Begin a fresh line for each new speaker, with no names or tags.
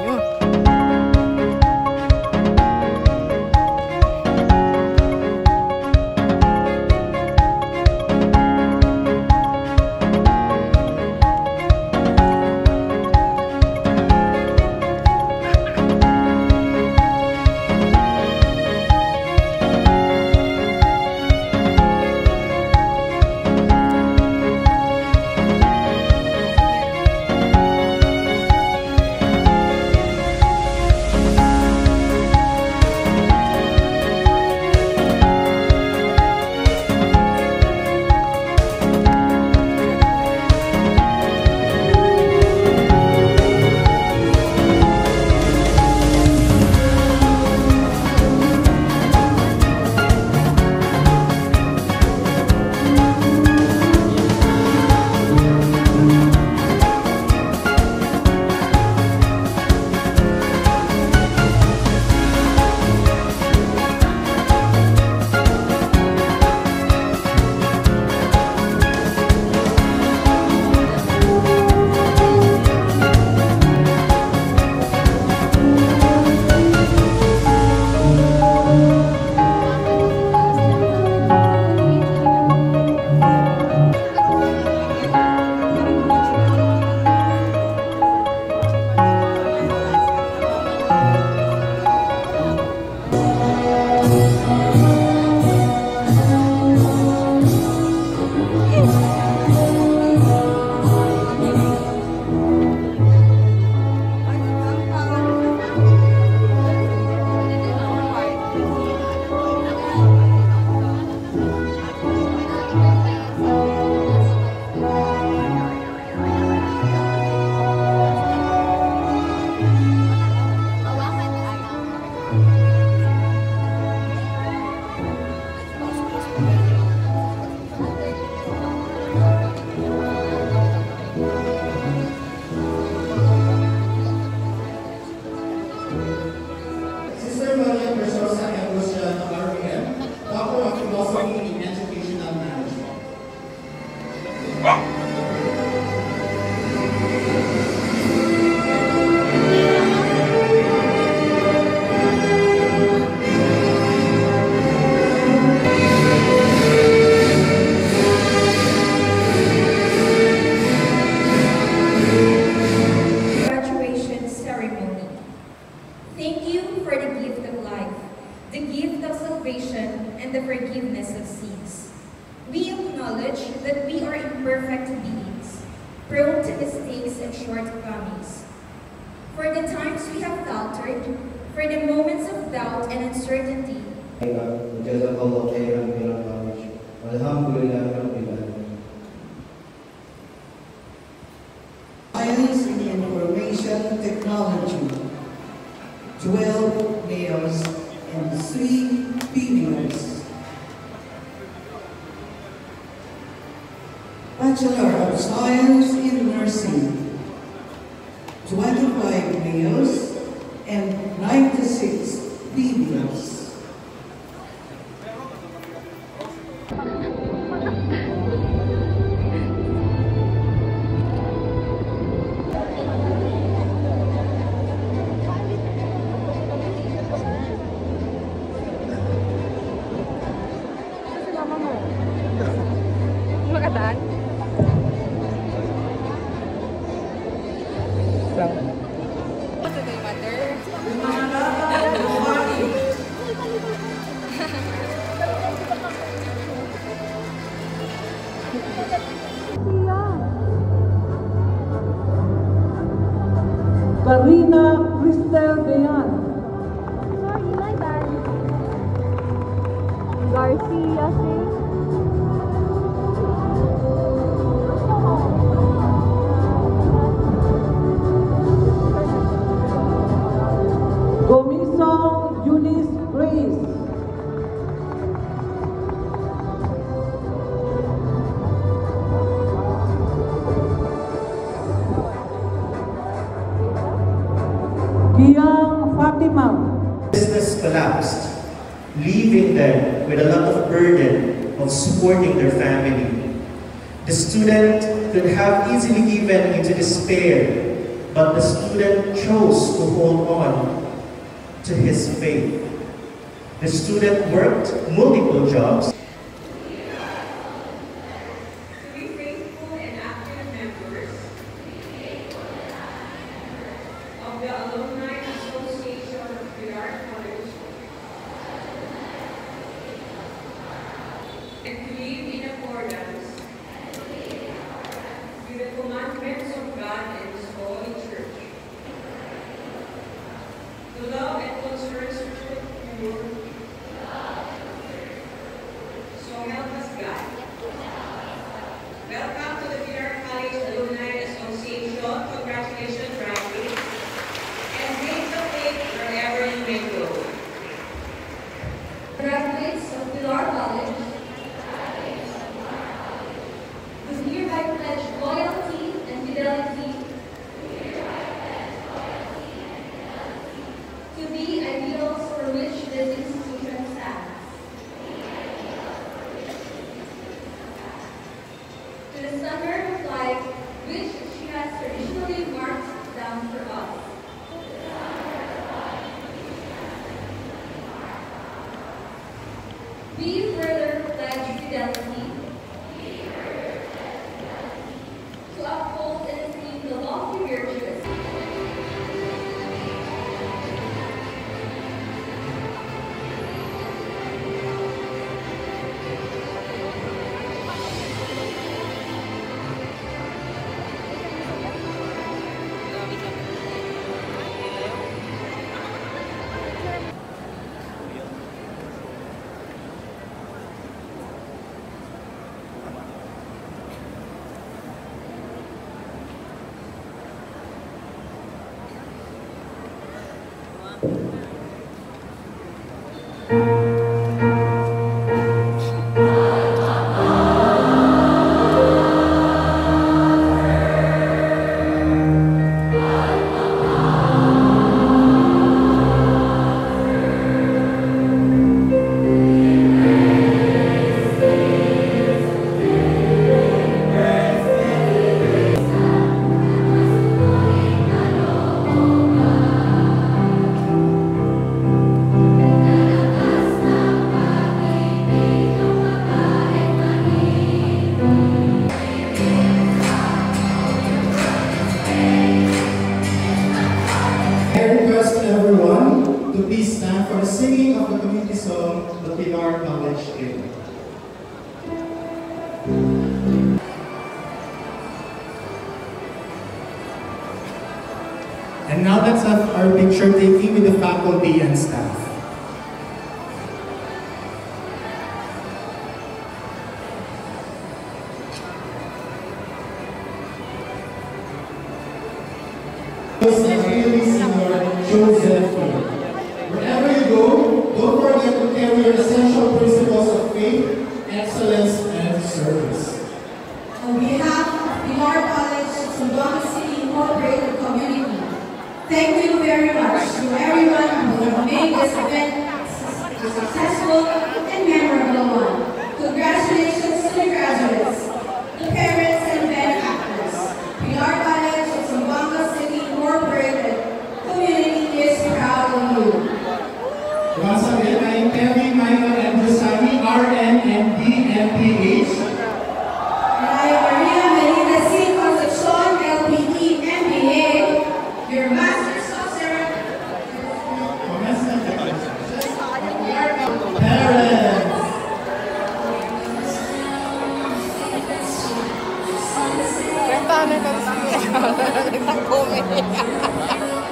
inyo.
Thank you for the gift of life, the gift of salvation, and the forgiveness of sins. We acknowledge that we are imperfect beings, prone to mistakes and shortcomings. For the times we have faltered, for the moments of doubt and uncertainty,
Science and Information Technology, 12 males and 3 females. Bachelor of Science in Nursing, 25 males and 96 females.
Karina Cristel Deyan.
Garcia, sis.
Gomisong Eunice Grace. Giyang Fatima.
Business collapsed, leaving them with a lot of burden of supporting their family. The student could have easily given into despair, but the student chose to hold on to his faith. The student worked multiple jobs.
To be faithful and active members of the Alumni Association of Pilar College and to live in accordance with the commandments of God and His Holy Church. To love and conserve pure. So help us God. Welcome to the Pilar College Alumni Association. Congratulations, Randy. And take the faith wherever you may go.
Graduates of Pilar College, do hereby pledge loyalty and fidelity to the ideals for which this institution stands. To the standard of life which she has traditionally marked down for us. We further pledge fidelity to uphold and esteem the lofty virtues
I request everyone to please stand for the singing of the community song, The Pilar College Hymn. And now let's have our picture taking with the faculty and staff. Joseph. Wherever you go, don't forget to carry your essential principles of faith, excellence, and service.
On behalf of Pilar College, Sambonga City Incorporated Community, thank you very much to everyone who have made this event a successful and memorable one. Congratulations to the graduates, the parents, and benefactors. Pilar College of Sambonga City Incorporated Community is proud of you.
Once again, I am Kevin, Michael, and Josani, RN and DMPH.
And I am Maria Melina C. Concepcion, LPE, MBA, your Masters of Ceremony.
Parents!